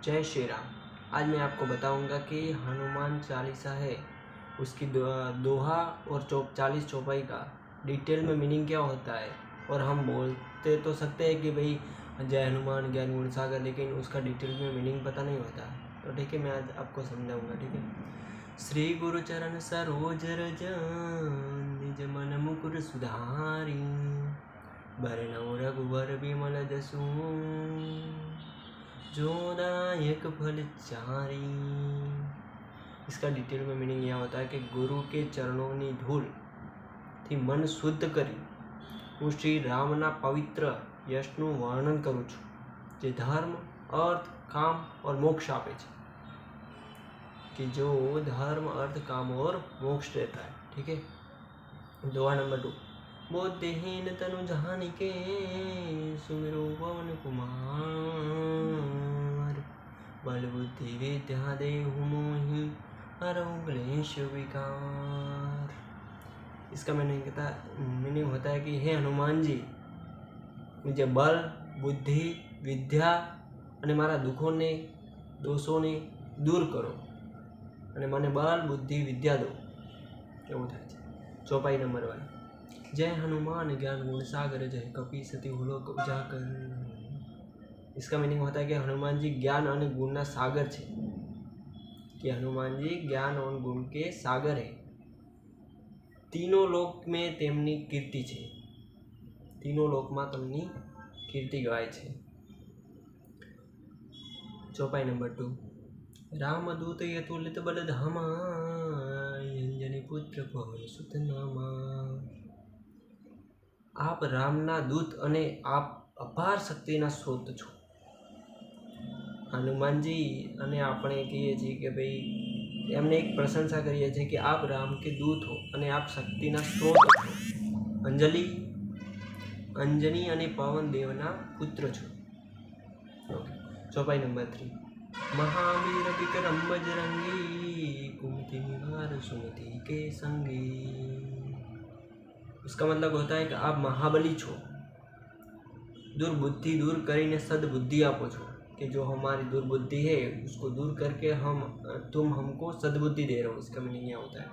जय श्री राम। आज मैं आपको बताऊंगा कि हनुमान चालीसा है उसकी दोहा और 40 चौपाई का डिटेल में मीनिंग क्या होता है। और हम बोलते तो सकते हैं कि भाई जय हनुमान ज्ञान गुण सागर, लेकिन उसका डिटेल में मीनिंग पता नहीं होता। तो ठीक है, मैं आज आपको समझाऊंगा। ठीक है। श्री गुरु चरण सरोज रज निज मन मुकुर सुधारी, बरनउँ रघुबर बिमल जसु जो दायक फल चारी। इसका डिटेल में मीनिंग यह होता है कि गुरु के चरणों धूल थी मन शुद्ध करी हूँ श्री रामना पवित्र यशનું વર્ણન કરું છું, જે ધર્મ अर्थ काम और मोक्ष आपे छे, कि जो धर्म अर्थ काम और मोक्ष देता है। ठीक है। दुआ नंबर 2। बुद्धिहीन तनु जानिके सुमिरो पवन कुमार, बल बुद्धि विद्या देहु मोहि हरऊ क्लेश विकार। इसका मीनिंग होता है कि हे हनुमान जी, मुझे बल बुद्धि विद्या અને મારા દુઃખોને દોષોને દૂર કરો અને મને બળ બુદ્ધિ વિદ્યા દો, એવું થાય છે। ચોપાઈ નંબર 1। जय हनुमान ज्ञान गुण सागर, जय कपि सती लोक उजागर। इसका मीनिंग होता है कि हनुमान जी ज्ञान और गुणना सागर है, कि हनुमान जी ज्ञान और गुण के सागर है। तीनों लोक में तेमनी कीर्ति है, तीनों लोक में तमनी कीर्ति गवाय है। चौपाई नंबर 2। रामदूत यतुलित बलधामा, अंजनी पुत्र पवन सुत नामा। आप रामना दूत अने आप अपार शक्तिना स्रोत छो। हनुमानजी अने आपणे कहीए छीए कि भाई एमने एक प्रशंसा करीए छीए कि आप राम के दूत हो अने आप शक्तिना स्रोत छो। अंजनी अने पवन देवना पुत्र छो। चौपाई नंबर 3। महावीर विक्रम बजरंगी, कुमति निवार सुमति के संगी। उसका मतलब होता है कि आप महाबली छो, दुर्बुद्धि दूर करीने सद्बुद्धि आपो छो, कि जो हमारी दुर्बुद्धि है उसको दूर करके तुम हमको सद्बुद्धि दे रहे हो। इसका मीनिंग यह होता है।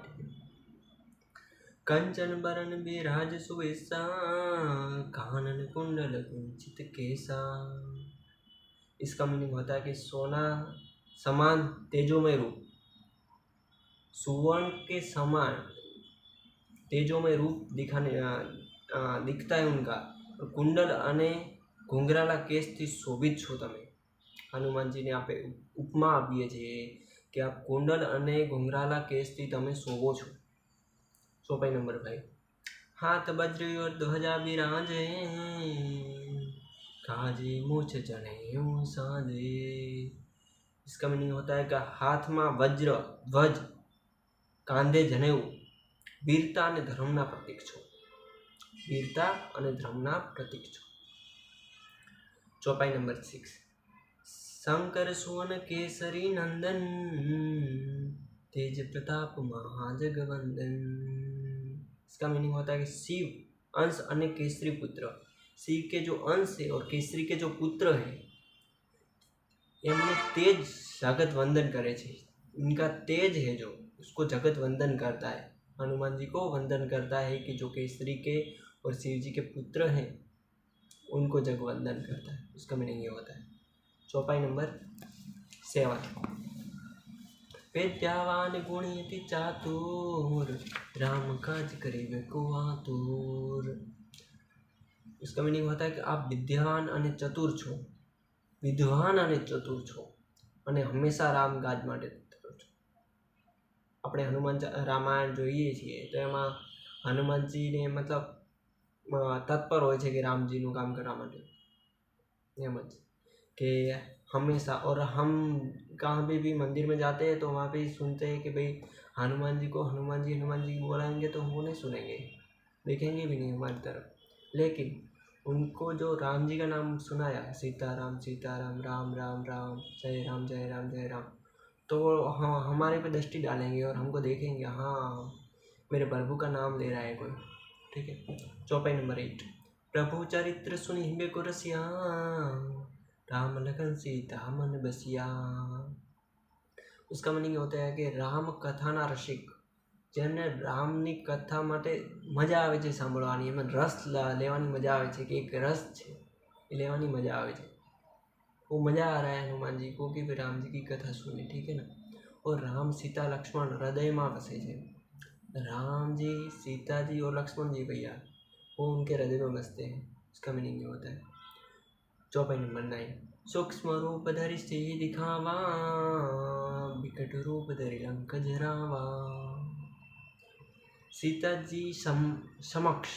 कंचन बरन बिराज सुवेशा, कानन कुंडल कुंचित केसा। इसका मीनिंग होता है कि सोना समान तेजोमय रूप, सुवर्ण के समान तेजोमय रूप दिखता है उनका, कुंडल अने घुंघराला केस थी शोभित छो तमे। हनुमान जी ने आप उपमा आपीए छे कि आप कुंडल अने घुंघराला केस थी तमे शोभो छो। चौपाई नंबर 5। हाथ वज्र और ध्वजा विराजे, काजे मूछ जनेऊ साजे। इसका मीनिंग होता है कि हाथ में वज्र ध्वज, कांधे जनेऊ, वीरता और धर्मना प्रतीक छो, वीरता और धर्मना प्रतीक छो। चौपाई नंबर 6। शंकर सुवन केसरी नंदन, तेज प्रताप महाजगवंदन। इसका मीनिंग होता है कि शिव अंश और केसरी पुत्र, शिव के जो अंश है और केसरी के जो पुत्र है, इनमें तेज जगत वंदन करे छे। इनका तेज है जो उसको जगत वंदन करता है, हनुमान जी को वंदन करता है कि जो केसरी के और शिव जी के पुत्र हैं उनको जग वंदन करता है। उसका मीनिंग ये होता है। चौपाई नंबर 7। विद्यावान गुणी अति चातुर, राम काज करिबे को आतुर। इसका मीनिंग होता है कि आप विद्यावान और चतुर छो, विद्वान और चतुर छो, અને હંમેશા રામ ગાજ માટે તત્પર છો। આપણે હનુમાન રામાયણ જોઈએ છીએ તો એમાં હનુમાનજીને मतलब તત્પર હોય છે कि રામજીનું કામ કરવા માટે। એમ જ कि हमेशा, और हम कहाँ पे भी मंदिर में जाते हैं तो वहाँ पे सुनते हैं कि भाई हनुमान जी को हनुमान जी बोलाएंगे तो वो नहीं सुनेंगे, देखेंगे भी नहीं हमारी तरफ। लेकिन उनको जो राम जी का नाम सुनाया, सीताराम सीताराम राम राम राम, जय राम जय राम जय राम, तो हाँ हमारे पे दृष्टि डालेंगे और हमको देखेंगे, हाँ मेरे प्रभु का नाम ले रहा है कोई। ठीक है। चौपाई नंबर 8। प्रभु चरित्र सुनिबे को रसिया, राम लखन सीता मन बसिया। उसका मीनिंग होता है कि રામ કથાના રસિક, જેમને રામની કથા માટે મજા આવે છે સાંભળવાની, એમાં રસ લેવાની મજા આવે છે, કે એક રસ છે એ લેવાની મજા આવે છે। वो मज़ा आ रहा है हनुमान जी को कि भाई राम जी की कथा सुनी, ठीक है ना। और राम सीता लक्ष्मण हृदय में बसे थे। राम जी, सीता जी और लक्ष्मण जी भैया वो उनके हृदय में बसते हैं। इसका मीनिंग ये होता है। चौपाई नंबर 9। सूक्ष्म रूप धरि सिंह दिखावा, विकट रूप धरि लंक जरावा। सीता जी समक्ष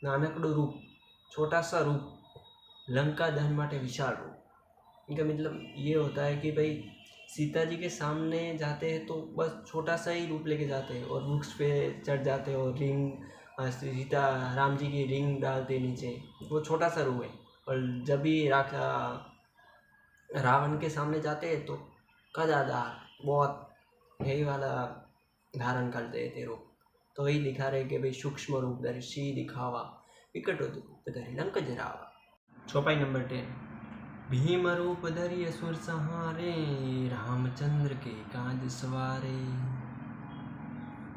नानकड़ो रूप, छोटा सा रूप, लंका दहन माटे विशाल रूप। इनका मतलब ये होता है कि भाई सीता जी के सामने जाते हैं तो बस छोटा सा ही रूप लेके जाते हैं और वृक्ष पे चढ़ जाते हैं और रिंग सीता राम जी की रिंग डालते नीचे, वो छोटा सा रूप है। और जब भी रावण के सामने जाते हैं तो कदादार बहुत यही वाला धारण करते थे रूप। तो वही दिखा रहे कि भाई सूक्ष्म रूप धरि सिंह दिखावा, विकट रूप धरि लंक जरावा। चौपाई नंबर 10। भीम रूप धरि असुर संहारे, रामचंद्र के काज सवारे।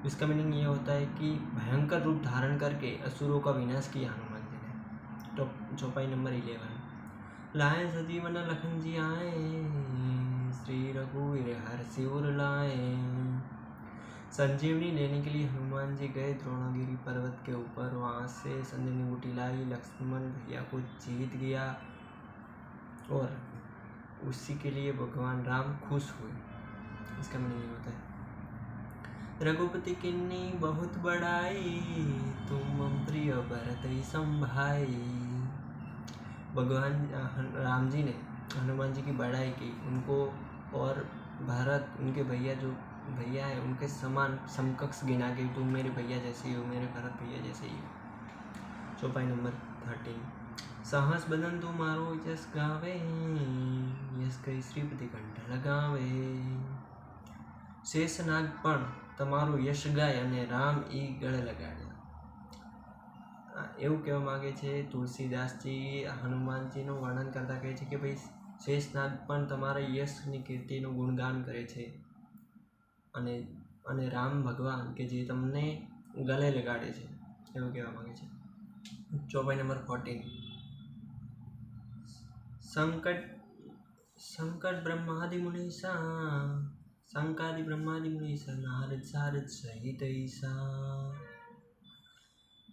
इसका मीनिंग ये होता है कि भयंकर रूप धारण करके असुरों का विनाश किया हनुमान जी ने। तो चौपाई नंबर 11। लाए सजीवन लखन जी आए, श्री रघुवीर हर्षि उर लाए। संजीवनी लेने के लिए हनुमान जी गए द्रोणागिरी पर्वत के ऊपर, वहाँ से संजीवनी बूटी लाई, लक्ष्मण भैया को जीत गया और उसी के लिए भगवान राम खुश हुए। इसका मीनिंग होता है रघुपति किन्नी बहुत बड़ाई, तुम प्रिय भरत ही संभाई। भगवान राम जी ने हनुमान जी की बड़ाई की, उनको और भरत उनके भैया जो भैया है उनके समान समकक्ष गिना के तुम मेरे भैया जैसे ही हो, मेरे भरत भैया जैसे ही हो। चौपाई नंबर 13। साहस बदन तुम्हारो यश गावे, यश कई श्रीपति कंठ लगावे। शेषनाग पण તમારું યશ ગાય અને રામ ઈ ગળે લગાડ્યા। એવું કહેવા માગે છે તુલસીદાસજી હનુમાનજીનું વર્ણન કરતા કહે છે કે ભાઈ શેષનાગ પણ તમારા યશની કીર્તિનું ગુણગાન કરે છે અને રામ ભગવાન કે જે તમને ગળે લગાડે છે, એવું કહેવા માગે છે। ચોપાઈ નંબર 14। संकट ब्रह्मादि मुनीसा, शंकादि ब्रह्मादि मुनीसा, नारद सारद सहित ईसा।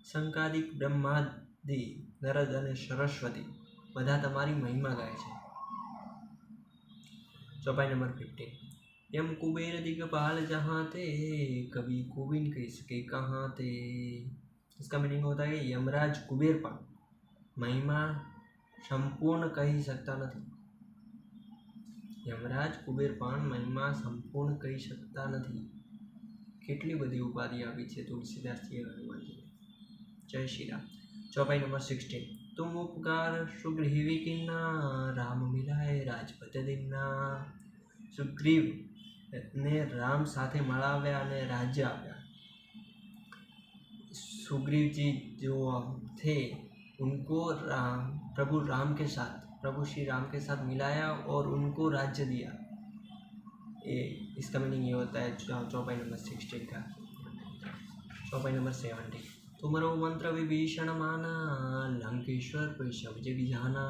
शंकादि ब्रह्मादि नारद અને સરસ્વતી બધા તમારી મહિમા ગાય છે। चौपाई नंबर 15। यम कुबेर दिगपाल जहाँ थे, कभी कुबिन कह सके कहाँ थे। इसका मीनिंग होता है यमराज कुबेर पण महिमा संपूर्ण कही सकता नहीं। यमराज कुबेर पण महिमा संपूर्ण कही सकता नहीं। કેટલી બધી ઉપાધિ આપી છે તુલસીદાસજીએ હનુમાનજીને। જય શ્રી રામ। ચોપાઈ નંબર 16। तुम उपकार सुग्रीवी किन्ना, राम मिलाए राजपत दिन्ना। सुग्रीव ने राम साथे मळाव्या અને રાજ્ય આપ્યા। सुग्रीव जी जो थे उनको प्रभु श्री राम के साथ मिलाया और उनको राज्य दिया। इसका मीनिंग ये होता है चौपाई नंबर 16 का। चौपाई नंबर 17। तुमरो मंत्र विभीषण माना, लंकेश्वर पर सब जग जाना।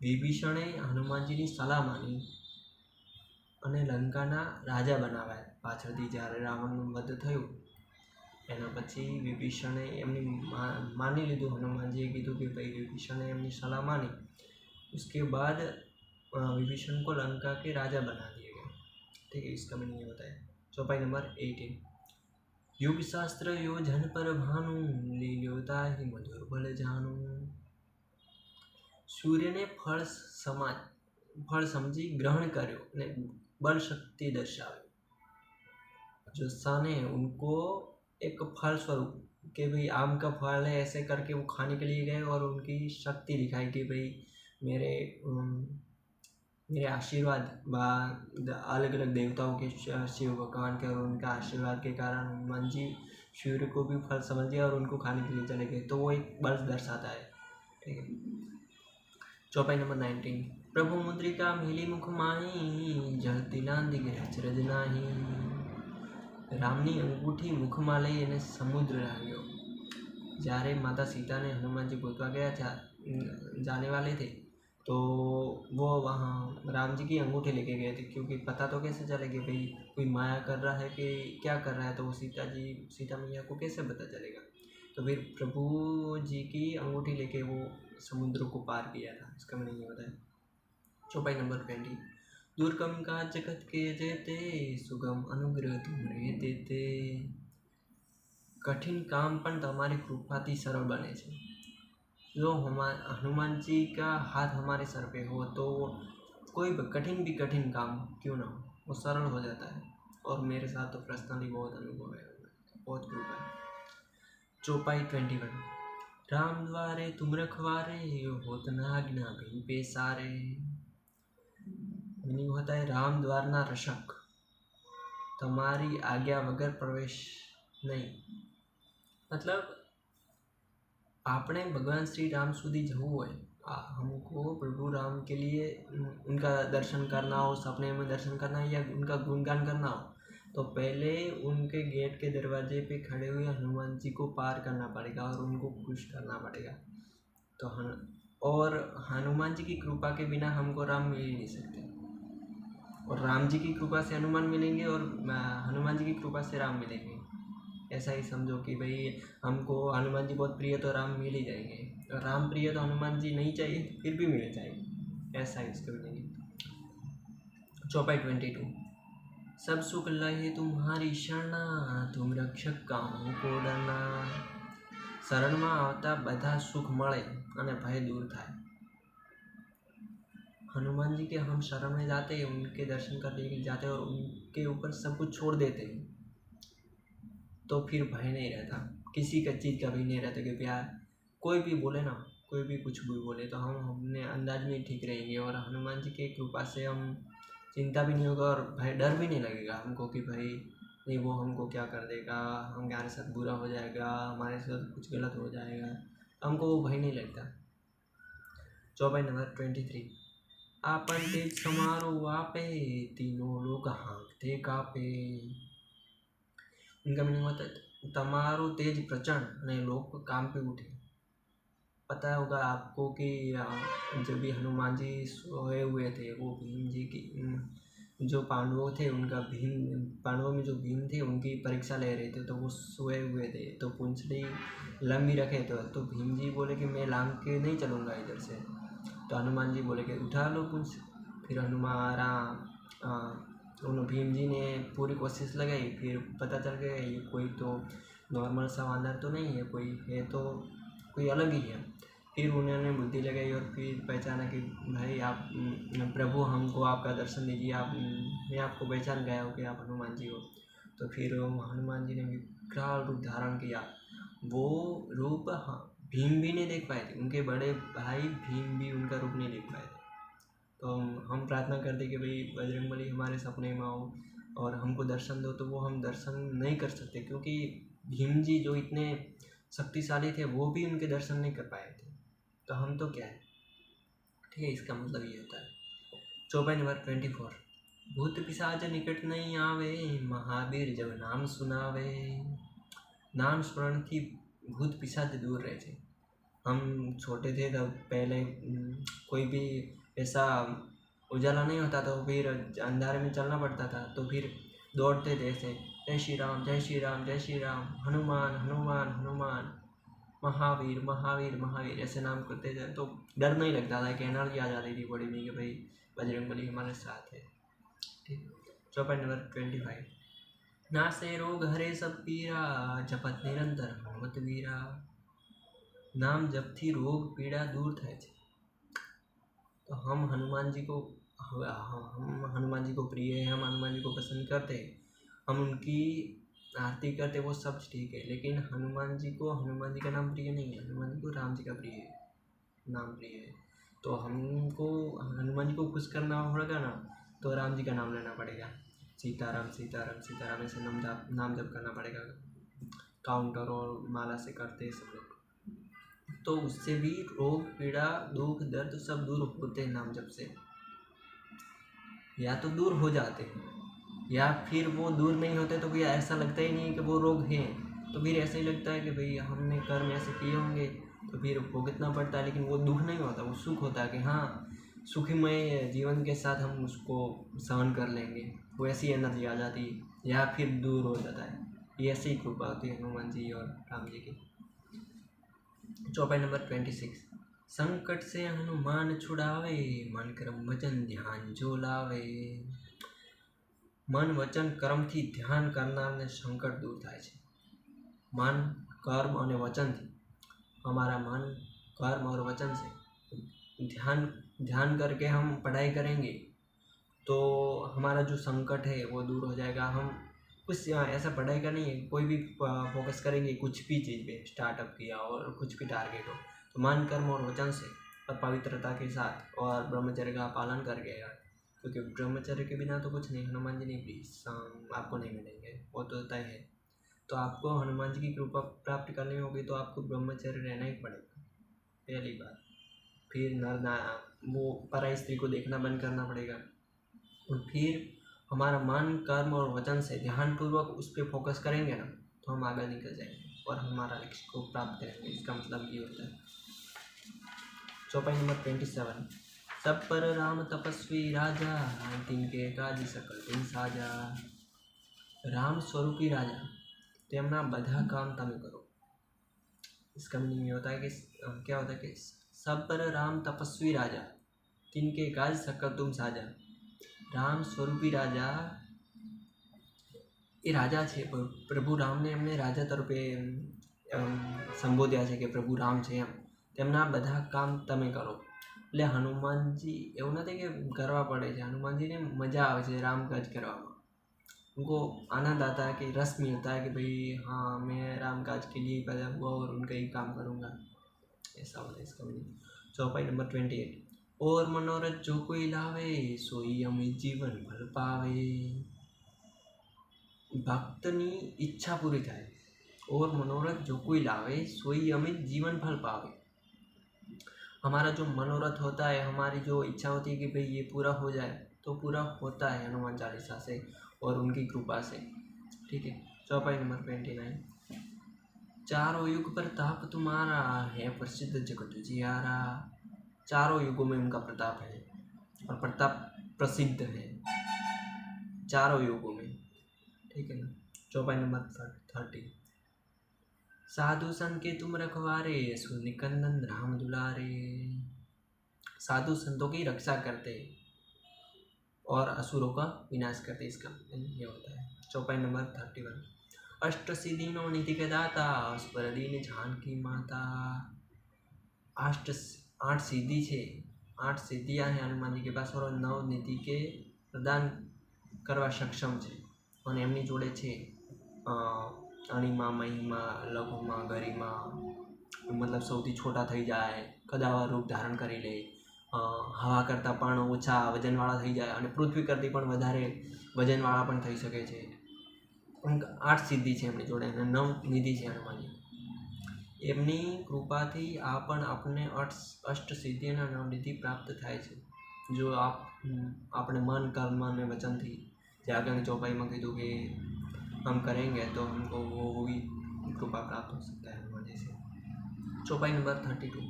विभीषणे हनुमानजीની સલાહ માની અને લંકાના રાજા બનાવ્યા। પાછળથી જ્યારે રાવણનું વધ થયું એના પછી વિભીષણે એમની માની લીધું। હનુમાનજીએ કીધું કે ભાઈ વિભીષણે એમની સલાહ માની। उसके बाद विभीषण को लंका के राजा बना दिया गया। ठीक है, इसका मीनिंग ये होता है। चौपाई नंबर 18। युग शास्त्र योजन पर भानु, लील्योता ही मधुर बल जानु। सूर्य ने फल समझी ग्रहण કર્યો અને बल शक्ति दर्शावी। जोत्सा ने उनको एक फल स्वरूप कि भाई आम का फल है ऐसे करके वो खाने के लिए गए और उनकी शक्ति दिखाई कि भाई मेरे आशीर्वाद अलग अलग देवताओं के, शिव भगवान के और उनका आशीर्वाद के कारण हनुमान जी सूर्य को भी फल समझ गया और उनको खाने के लिए चले गए। तो वो एक बल दर्शाता है। ठीक है, चौपाई नंबर 19। प्रभु मुद्रिका मिली मुख माही, जलती लांदी गिरे अचरज नाही। રામની અંગૂઠી મુખમાં લઈ અને સમુદ્ર લાગ્યો। જ્યારે माता सीता ने हनुमान जी गोतवा गया जाने वाले थे तो वो वहाँ राम जी की अंगूठी लेके गए थे, क्योंकि पता तो कैसे चलेगा भाई कोई माया कर रहा है कि क्या कर रहा है, तो वो सीता मैया को कैसे पता चलेगा। तो फिर प्रभु जी की अंगूठी लेके वो समुद्र को पार किया था। इसका मीनिंग होता है। चौपाई नंबर 20। दुर्गम का जगत के जेते, सुगम अनुग्रह तुमरे देते। कठिन काम पण तमारी कृपाथी सरल बने छे। जो हनुमान जी का हाथ हमारे सर पे हो तो कोई भी कठिन काम क्यों ना हो वो सरल हो जाता है। और मेरे साथ तो पर्सनली बहुत अनुभव है, बहुत कृपा है। चौपाई 21। राम द्वारे तुम रखवारे, होत न आज्ञा भी पेसारे। मीनिंग होता है राम द्वारना रक्षक, तुम्हारी आज्ञा वगर प्रवेश नहीं। मतलब आपने भगवान श्री राम सुधी जવું હોય, हमको प्रभु राम के लिए उनका दर्शन करना हो, सपने में दर्शन करना या उनका गुणगान करना हो, तो पहले उनके गेट के दरवाजे पे खड़े हुए हनुमान जी को पार करना पड़ेगा और उनको खुश करना पड़ेगा। तो और हनुमान जी की कृपा के बिना हमको राम मिल ही नहीं सकते, और राम जी की कृपा से हनुमान मिलेंगे और हनुमान जी की कृपा से राम मिलेंगे। ऐसा ही समझो कि भाई हमको हनुमान जी बहुत प्रिय तो राम मिल ही जाएंगे, और राम प्रिय तो हनुमान जी नहीं चाहिए फिर भी मिल जाएंगे। ऐसा ही इसको मिलेंगे। चौपाई 22। सब सुख लहे तुम्हारी शरणा, तुम रक्षक काहू को डरना। शरण में आवता बधा सुख मळे अने भय दूर थाय। हनुमान जी के हम शरण में जाते हैं, उनके दर्शन करने जाते हैं और उनके ऊपर सब कुछ छोड़ देते हैं, तो फिर भय नहीं रहता, किसी का चीज़ का भी नहीं रहता। कि यार कोई भी बोले ना, कोई भी कुछ भी बोले तो हम अपने अंदाज में ठीक रहेंगे, और हनुमान जी की कृपा से हम चिंता भी नहीं होगा और भय डर भी नहीं लगेगा हमको कि भाई नहीं वो हमको क्या कर देगा, हमारे साथ बुरा हो जाएगा, हमारे साथ कुछ गलत हो जाएगा, हमको वो भय नहीं लगता। चौपाई नंबर 23। आपन तेज समारो आपे, तीनों लोग हाँकते कापे। इनका मीनिंग होता है तमारो तेज प्रचंड ने लोग काम पे उठे। पता होगा आपको कि जब भी हनुमान जी सोए हुए थे, वो भीम जी की जो पांडवों थे उनका पांडवों में जो भीम थे उनकी परीक्षा ले रहे थे, तो वो सोए हुए थे, तो पूंछड़ी लंबी रखे तो भीम जी बोले कि मैं लांग के नहीं चलूँगा इधर से। तो हनुमान जी बोले कि उठा लो पूंछ। फिर उन भीम जी ने पूरी कोशिश लगाई, फिर पता चल गया ये कोई तो नॉर्मल सा वानर तो नहीं है, कोई है तो कोई अलग ही है। फिर उन्होंने बुद्धि लगाई और फिर पहचाना कि भाई आप प्रभु हमको आपका दर्शन दीजिए, मैं आपको पहचान गया हूँ कि आप हनुमान जी हो। तो फिर हनुमान जी ने विकराल रूप धारण किया। वो रूप भीम भी नहीं देख पाए थे, उनके बड़े भाई भीम भी उनका रूप नहीं देख पाए थे। तो हम प्रार्थना करते कि भाई बजरंगबली हमारे सपने में आओ और हमको दर्शन दो, तो वो हम दर्शन नहीं कर सकते, क्योंकि भीम जी जो इतने शक्तिशाली थे वो भी उनके दर्शन नहीं कर पाए थे, तो हम तो क्या है। ठीक है, इसका मतलब ये होता है। चौपाई नंबर 24। भूत पिशाच निकट नहीं आवे, महावीर जब नाम सुनावे। नाम स्मरण थी भूत पिशाच दूर रहे थे। हम छोटे थे तब पहले कोई भी ऐसा उजाला नहीं होता, तो फिर अंधारे में चलना पड़ता था, तो फिर दौड़ते थे ऐसे, जय श्री राम जय श्री राम जय श्री राम, हनुमान हनुमान हनुमान, महावीर महावीर महावीर, ऐसे नाम करते थे, तो डर नहीं लगता था, कि एनर्जी आ जाती थी बॉडी में कि भाई बजरंगबली हमारे साथ है। ठीक। चौपाई नंबर 25। नासे रोग हरे सब पीरा, जपत निरंतर हनुमत वीरा। नाम जपથી रोग पीड़ा दूर થાય છે। तो हम हनुमान जी को प्रिय है, हम हनुमान जी को पसंद करते हैं, हम उनकी आरती करते, वो सब ठीक है, लेकिन हनुमान जी का नाम प्रिय नहीं है, हनुमान जी को राम जी का नाम प्रिय है। तो हमको हनुमान जी को खुश करना होगा ना, तो राम जी का नाम लेना पड़ेगा, सीताराम सीताराम सीताराम ऐसे नाम जप करना पड़ेगा। काउंटर और माला से करते सब लोग। तो उससे भी रोग पीड़ा दुख दर्द सब दूर होते हैं नाम जप से, या तो दूर हो जाते हैं या फिर वो दूर नहीं होते तो भी ऐसा लगता ही नहीं कि वो रोग हैं, तो फिर ऐसा ही लगता है कि भाई हमने कर्म ऐसे किए होंगे तो फिर भुगतना पड़ता है, लेकिन वो दुख नहीं होता, वो सुख होता है कि हाँ सुखमय जीवन के साथ हम उसको सहन कर लेंगे, वो ऐसी एनर्जी आ जाती है या फिर दूर हो जाता है। ये ऐसी ही कृपा होती है हनुमान जी और राम जी की। चौपाई नंबर 26। संकट से हनुमान छुड़ावे, मन कर्म वचन ध्यान जो लावे। मन वचन कर्मથી ધ્યાન કરનારને સંકટ દૂર થાય છે। मन कर्म और वचन थी, हमारा मन कर्म और वचन से ध्यान करके हम पढ़ाई करेंगे तो हमारा जो संकट है वो दूर हो जाएगा। हम कुछ ऐसा पढ़ाई का नहीं है, कोई भी फोकस करेंगे कुछ भी चीज़ पे, स्टार्टअप किया और कुछ भी टारगेट हो तो मन कर्म और वचन से और पवित्रता के साथ और ब्रह्मचर्य का पालन करके यार, क्योंकि ब्रह्मचर्य के बिना तो कुछ नहीं। हनुमान जी नहीं प्लीज आपको नहीं मिलेंगे, वो तो तय है। तो आपको हनुमान जी की कृपा प्राप्त करनी होगी तो आपको ब्रह्मचर्य रहना ही पड़ेगा, पहली बात। फिर वो पराई स्त्री को देखना बंद करना पड़ेगा, और फिर हमारा मन कर्म और वचन से ध्यानपूर्वक उस पर फोकस करेंगे ना तो हम आगे निकल जाएंगे और हमारा लक्ष्य को प्राप्त करेंगे। इसका मतलब ये होता है। चौपाई नंबर 27। सब पर राम तपस्वी राजा, तिनके काज सकल तुम साजा। राम स्वरूपी राजा તેમના બધા કામ તમે करो। इसका मीनिंग ये होता है कि क्या होता है कि सब पर राम तपस्वी राजा, तिनके काज सकल तुम साजा। રામ સ્વરૂપી રાજા એ રાજા છે, પ્રભુ રામને એમને રાજા તરફે સંબોધ્યા છે કે પ્રભુ રામ છે એમ, તેમના બધા કામ તમે કરો। એટલે હનુમાનજી એવું નથી કે કરવા પડે છે, હનુમાનજીને મજા આવે છે રામ કાજ કરવામાં। उनको आनंद आता है कि रस मिलता है कि भाई हाँ मैं राम काज के लिए पैदा हुआ और उनका ही काम करूँगा, ऐसा होता है इसका मीनिंग। चौपाई नंबर 28। और मनोरथ जो कोई लावे, सोई अमित जीवन फल पावे। भक्तनी इच्छा पूरी थाय, और मनोरथ जो कोई लावे, सोई अमित जीवन फल पावे। हमारा जो मनोरथ होता है, हमारी जो इच्छा होती है कि भाई ये पूरा हो जाए, तो पूरा होता है हनुमान चालीसा से और उनकी कृपा से। ठीक है। चौपाई नंबर 29। चारों युग पर ताप तुम्हारा, है प्रसिद्ध जगत जियारा। चारों युगों में उनका प्रताप है और प्रताप प्रसिद्ध है चारों युगों में। ठीक है ना। चौपाई नंबर 30। साधु संत के तुम रखवारे, सुर निकंदन राम दुलारे। साधु संतों की रक्षा करते और असुरों का विनाश करते, इसका ये होता है। चौपाई नंबर 31। अष्ट सिद्धिनो निधि के दाता, स्वर दीन जानकी माता। आठ सिद्धि है, 8 सिद्धियाँ हैं हनुमान जी के पास और 9 निधि के प्रदान करवा सक्षम है। और एमनी जोड़े छे अणिमा महिमा लघुमा गरिमा, मतलब सौथी छोटा थई जाए, कदावर रूप धारण करी ले, हवा करता पण ओछा वजनवाळा थई जाए અને પૃથ્વી કરતી પણ વધારે વજનવાળા પણ થઈ શકે છે। 8 સિદ્ધિ છે એમની જોડે અને 9 નિધિ છે હનુમાનજી। એમની કૃપાથી આપણને અષ્ટ સિદ્ધિ અને 9 નિધિ પ્રાપ્ત થાય છે, જો આપણે મન કર્મ અને વચનથી જે આગળની ચોપાઈમાં કીધું કે हम करेंगे तो हमको वो भी कृपा प्राप्त हो सकता है हनुमान जी से। चौपाई नंबर 32।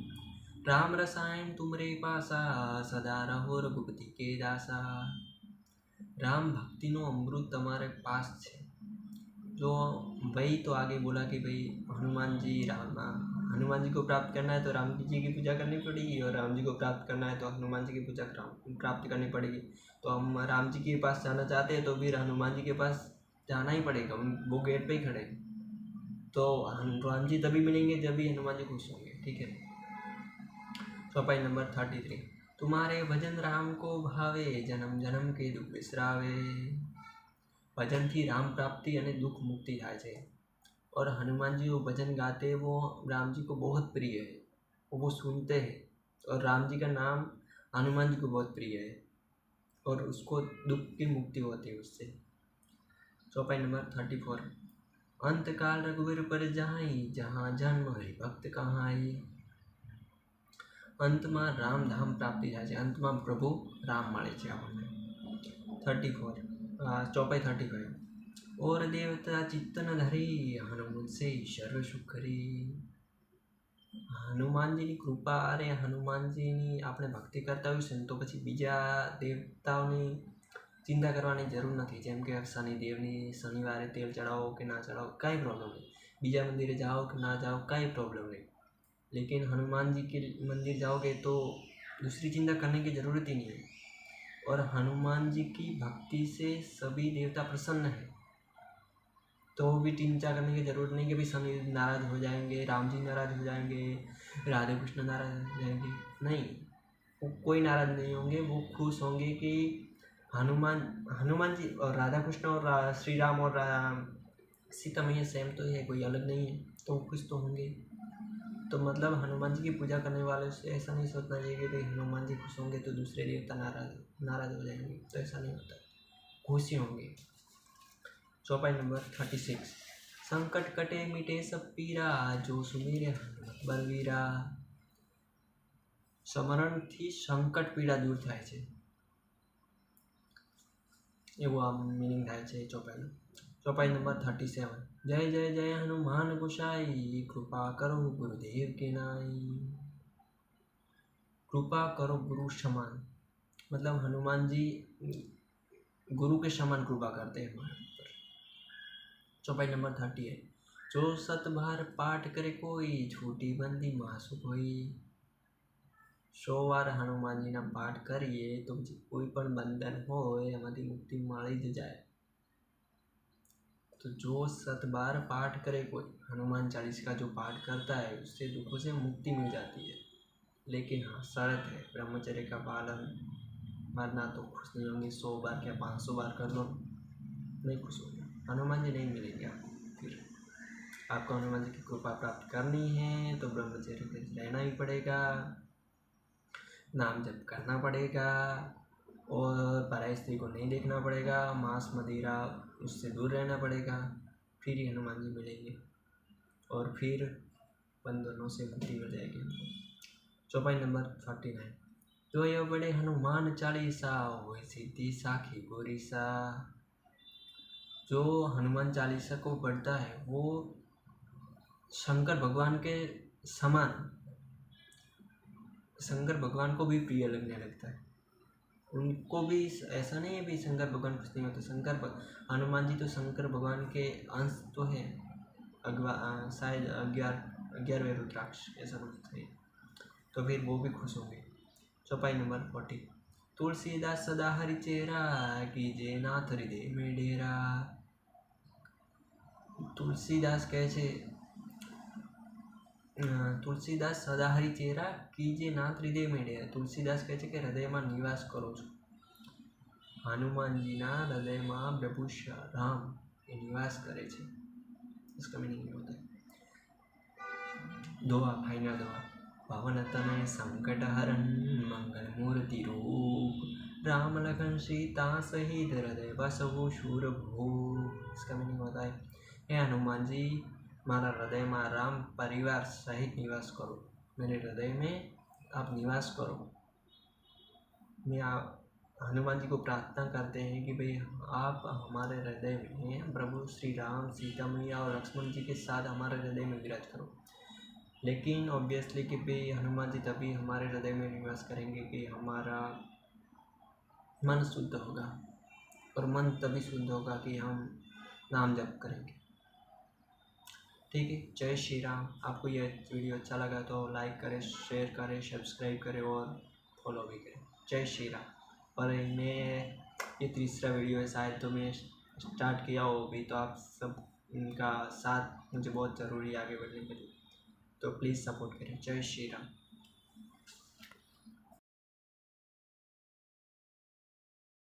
राम रसायन तुमरे पासा, सदा रहो रघुपति के दासा। राम भक्ति नो अमृत तुम्हारे पास है। जो वही तो आगे बोला कि भाई हनुमान जी को प्राप्त करना है तो राम जी की पूजा करनी पड़ेगी, और राम जी को प्राप्त करना है तो हनुमान जी की पूजा प्राप्त करनी पड़ेगी। तो हम राम जी के पास जाना चाहते हैं तो फिर हनुमान जी के पास जाना ही पड़ेगा, वो गेट पे ही खड़े, तो राम जी तभी मिलेंगे जब भी हनुमान जी खुश होंगे। ठीक है। चौपाई नंबर 33। तुम्हारे भजन राम को भावे, जन्म जन्म के दुख बिसरावे। भजन थी राम प्राप्ति और दुख मुक्ति थाय छे, और हनुमान जी वो भजन गाते वो राम जी को बहुत प्रिय है, वो सुनते हैं, और राम जी का नाम हनुमान जी को बहुत प्रिय है और उसको दुख की मुक्ति होती है उससे। चौपाई नंबर 34। अंतकाल रघुवीर पर जाई, जहाँ जन्म हरि भक्त कहाई। અંતમાં રામધામ પ્રાપ્તિ થાય છે, અંતમાં પ્રભુ રામ મળે છે આપણને. 34 ચોપાઈ 35 ઓર દેવતા ચિત્તન ધરી હનુમત સે સર્વ સુખ કરી. હનુમાનજીની કૃપા, અરે હનુમાનજીની આપણે ભક્તિ કરતા હોઈશું ને તો પછી બીજા દેવતાઓની ચિંતા કરવાની જરૂર નથી. જેમ કે શનિદેવની શનિવારે તેલ ચડાવો કે ના ચડાવો કાંઈ પ્રોબ્લેમ નહીં, બીજા મંदिर जाओ कि ना जाओ काई प्रॉब्लम नहीं, लेकिन हनुमान जी के मंदिर जाओगे तो दूसरी चिंता करने की ज़रूरत ही नहीं है. और हनुमान जी की भक्ति से सभी देवता प्रसन्न हैं, तो भी चिंता करने की ज़रूरत नहीं कि भाई शनि नाराज़ हो जाएंगे, राम जी नाराज़ हो जाएंगे, राधे कृष्ण नाराज़ हो जाएंगे. नहीं, वो कोई नाराज़ नहीं होंगे, वो खुश होंगे कि हनुमान जी और राधा कृष्ण और श्री राम और सीता मैया सेम तो है, कोई अलग नहीं है, तो कुछ तो होंगे. तो मतलब हनुमान जी की पूजा करने वाले से ऐसा नहीं सोचना चाहिए कि भाई हनुमान जी खुश होंगे तो दूसरे देवता नाराज हो जाएंगे, तो ऐसा नहीं होता, खुशी होंगे. चौपाई नंबर 36 संकट कटे मिटे सब पीरा जो सुमेरे हनुमत बलवीरा. સ્મરણથી સંકટ પીડા દૂર થાય છે, એવું આ મિનિંગ થાય છે ચોપાઈનું. ચોપાઈ નંબર 37 જય જય જય હનુમાન ગુસાઈ કૃપા કરો गुरुदेव के नाई. कृपा करो गुरु समान, मतलब हनुमान जी गुरु के समान कृपा करते हैं हमारे ऊपर. चौपाई नंबर 38 जो सत बार पाठ करे कोई छूटी बंदी मासुक होई. 100 વાર હનુમાનજીના પાઠ કરીએ તો કોઈ પણ બંધન હોય એમાંથી મુક્તિ મળી જ જાય. तो जो 7 बार पाठ करे कोई, हनुमान 40 का जो पाठ करता है उससे दुखों से मुक्ति मिल जाती है. लेकिन हाँ शर्त है, ब्रह्मचर्य का पालन, मरना तो खुश नहीं होंगे. 100 बार क्या 500 बार कर लो नहीं खुश होंगे, हनुमान जी नहीं मिलेंगे आपको. फिर आपको हनुमान जी की कृपा प्राप्त करनी है तो ब्रह्मचर्य में रहना ही पड़ेगा, नाम जप करना पड़ेगा, और पराई स्त्री को नहीं देखना पड़ेगा, मांस मदिरा उससे दूर रहना पड़ेगा. फिर ही हनुमान जी मिलेंगे और फिर बंधनों से मुक्ति मिल जाएगी. चौपाई नंबर 39 जो ये बड़े हनुमान 40 हो सिद्धि साखी गोरीसा. जो हनुमान 40 को पढ़ता है वो शंकर भगवान के समान, शंकर भगवान को भी प्रिय लगने लगता है. उनको भी ऐसा नहीं है भी शंकर भगवान कुछ नहीं होते. हनुमान जी तो शंकर भगवान के अंश तो है, शायद 11वें रुद्राक्ष ऐसा कुछ थे, तो फिर वो भी खुश होंगे. चौपाई नंबर 40 तुलसीदास सदा हरि चेरा कीजे नाथ हृदय में डेरा. तुलसीदास कहे छे तुलसीदास सदा हरि चेरा कीजे नाथ हृदय में डेरा. तुलसीदास कहे कि हृदय में निवास करो छो. हनुमानजीना हृदय में प्रभु राम ये निवास करे छे. इसका मीनिंग ये होता है. दुआ फाइनल दुआ पवन तनय संकट हरन मंगल मूर्ति रूप राम लखन सीता सहित हृदय बसहु शूर भूप. इसका मीनिंग होता है हे हनुमान जी मारा हृदय में राम परिवार सहित निवास करो, मेरे हृदय में आप निवास करो. मैं हनुमान जी को प्रार्थना करते हैं कि भाई आप हमारे हृदय में प्रभु श्री राम सीता मैया और लक्ष्मण जी के साथ हमारे हृदय में विराज करो. लेकिन ऑब्वियसली कि भाई हनुमान जी तभी हमारे हृदय में निवास करेंगे कि हमारा मन शुद्ध होगा, और मन तभी शुद्ध होगा कि हम नाम जप करेंगे. ठीक है, जय श्री राम. आपको ये वीडियो अच्छा लगा तो लाइक करें, शेयर करें, सब्सक्राइब करें और फॉलो भी करें. जय श्री राम. और मैं ये तीसरा वीडियो है शायद, तो मैं स्टार्ट किया हो अभी, तो आप सब इनका साथ मुझे बहुत ज़रूरी आगे बढ़ने के लिए, तो प्लीज़ सपोर्ट करें. जय श्री राम.